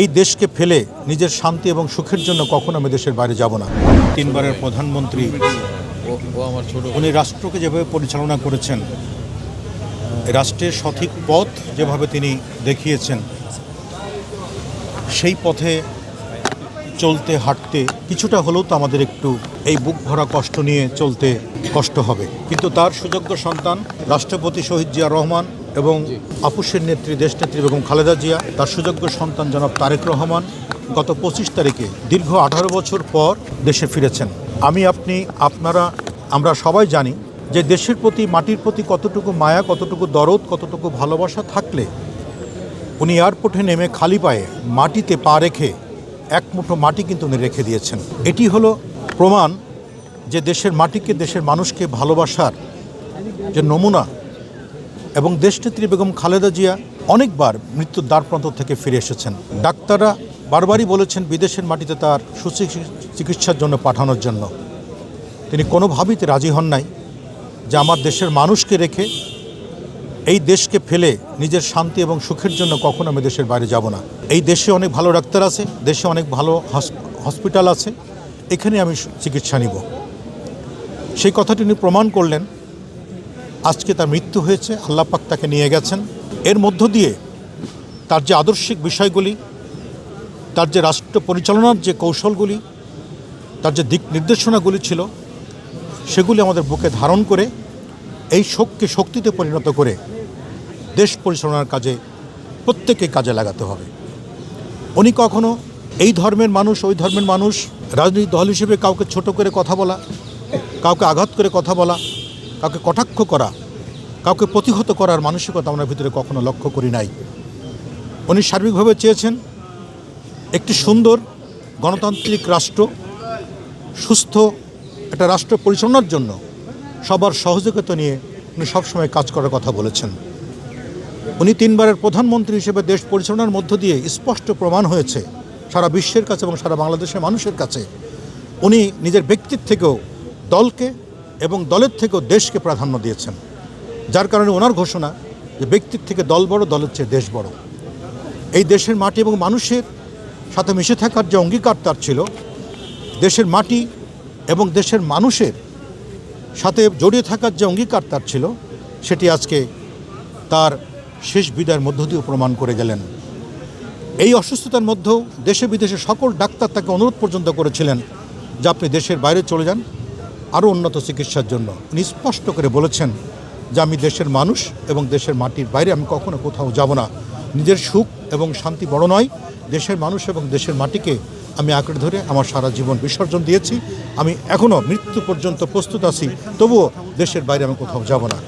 এই দেশকে ফেলে নিজের শান্তি এবং সুখের জন্য কখনো আমি দেশের বাইরে যাব না। তিনবারের প্রধানমন্ত্রী উনি রাষ্ট্রকে যেভাবে পরিচালনা করেছেন, রাষ্ট্রের সঠিক পথ যেভাবে তিনি দেখিয়েছেন, সেই পথে চলতে হাঁটতে কিছুটা হলেও তো আমাদের একটু এই বুক ভরা কষ্ট নিয়ে চলতে কষ্ট হবে। কিন্তু তার সুযোগ্য সন্তান রাষ্ট্রপতি শহীদ জিয়া রহমান এবং আপুসের নেত্রী দেশনেত্রী বেগম খালেদা জিয়া, তার সুযোগ্য সন্তান জনাব তারেক রহমান গত 25 তারিখে দীর্ঘ 18 বছর পর দেশে ফিরেছেন। আমরা সবাই জানি যে দেশের প্রতি, মাটির প্রতি কতটুকু মায়া, কতটুকু দরদ, কতটুকু ভালোবাসা থাকলে উনি এয়ারপোর্টে নেমে খালি পায়ে মাটিতে পা রেখে এক মুঠো মাটি কিন্তু উনি রেখে দিয়েছেন। এটি হলো প্রমাণ যে দেশের মাটিকে, দেশের মানুষকে ভালোবাসার যে নমুনা। এবং দেশনেত্রী বেগম খালেদা জিয়া অনেকবার মৃত্যুর দ্বারপ্রান্ত থেকে ফিরে এসেছেন। ডাক্তাররা বারবারই বলেছেন বিদেশের মাটিতে তার সুচিকিৎসার জন্য পাঠানোর জন্য। তিনি কোনোভাবেই রাজি হন নাই যে আমার দেশের মানুষকে রেখে, এই দেশকে ফেলে নিজের শান্তি এবং সুখের জন্য কখনো আমি দেশের বাইরে যাব না। এই দেশে অনেক ভালো ডাক্তার আছে, দেশে অনেক ভালো হসপিটাল আছে, এখানে আমি চিকিৎসা নিব। সেই কথাটি তিনি প্রমাণ করলেন। আজকে তার মৃত্যু হয়েছে, আল্লাহ পাক তাকে নিয়ে গেছেন। এর মধ্য দিয়ে তার যে আদর্শিক বিষয়গুলি, তার যে রাষ্ট্র পরিচালনার যে কৌশলগুলি, তার যে দিক নির্দেশনাগুলি ছিল, সেগুলি আমাদের বুকে ধারণ করে এই শোককে শক্তিতে পরিণত করে দেশ পরিচালনার কাজে প্রত্যেককে কাজে লাগাতে হবে। উনি কখনো এই ধর্মের মানুষ, ওই ধর্মের মানুষ, রাজনৈতিক দল হিসেবে কাউকে ছোট করে কথা বলা, কাউকে আঘাত করে কথা বলা, কাউকে কটাক্ষ করা, কাউকে প্রতিহত করার মানসিকতা আমার ভিতরে কখনো লক্ষ্য করি নাই। উনি সার্বিকভাবে চেয়েছেন একটি সুন্দর গণতান্ত্রিক রাষ্ট্র, সুস্থ একটা রাষ্ট্র পরিচালনার জন্য সবার সহযোগিতা নিয়ে উনি সবসময় কাজ করার কথা বলেছেন। উনি তিনবারের প্রধানমন্ত্রী হিসেবে দেশ পরিচালনার মধ্য দিয়ে স্পষ্ট প্রমাণ হয়েছে সারা বিশ্বের কাছে এবং সারা বাংলাদেশের মানুষের কাছে, উনি নিজের ব্যক্তির থেকেও দলকে এবং দলের থেকেও দেশকে প্রাধান্য দিয়েছেন। যার কারণে ওনার ঘোষণা যে ব্যক্তির থেকে দল বড়, দলের চেয়ে দেশ বড়। এই দেশের মাটি এবং মানুষের সাথে মিশে থাকার যে অঙ্গীকার তার ছিল, দেশের মাটি এবং দেশের মানুষের সাথে জড়িয়ে থাকার যে অঙ্গীকার তার ছিল, সেটি আজকে তার শেষ বিদায়ের মধ্য দিয়ে প্রমাণ করে গেলেন। এই অসুস্থতার মধ্যেও দেশে বিদেশে সকল ডাক্তার তাকে অনুরোধ পর্যন্ত করেছিলেন যে আপনি দেশের বাইরে চলে যান আরও উন্নত চিকিৎসার জন্য। উনি স্পষ্ট করে বলেছেন যে আমি দেশের মানুষ এবং দেশের মাটির বাইরে আমি কখনো কোথাও যাব না। নিজের সুখ এবং শান্তি বড় নয়, দেশের মানুষ এবং দেশের মাটিকে আমি আঁকড়ে ধরে আমার সারা জীবন বিসর্জন দিয়েছি। আমি এখনও মৃত্যু পর্যন্ত প্রস্তুত আছি, তবুও দেশের বাইরে আমি কোথাও যাব না।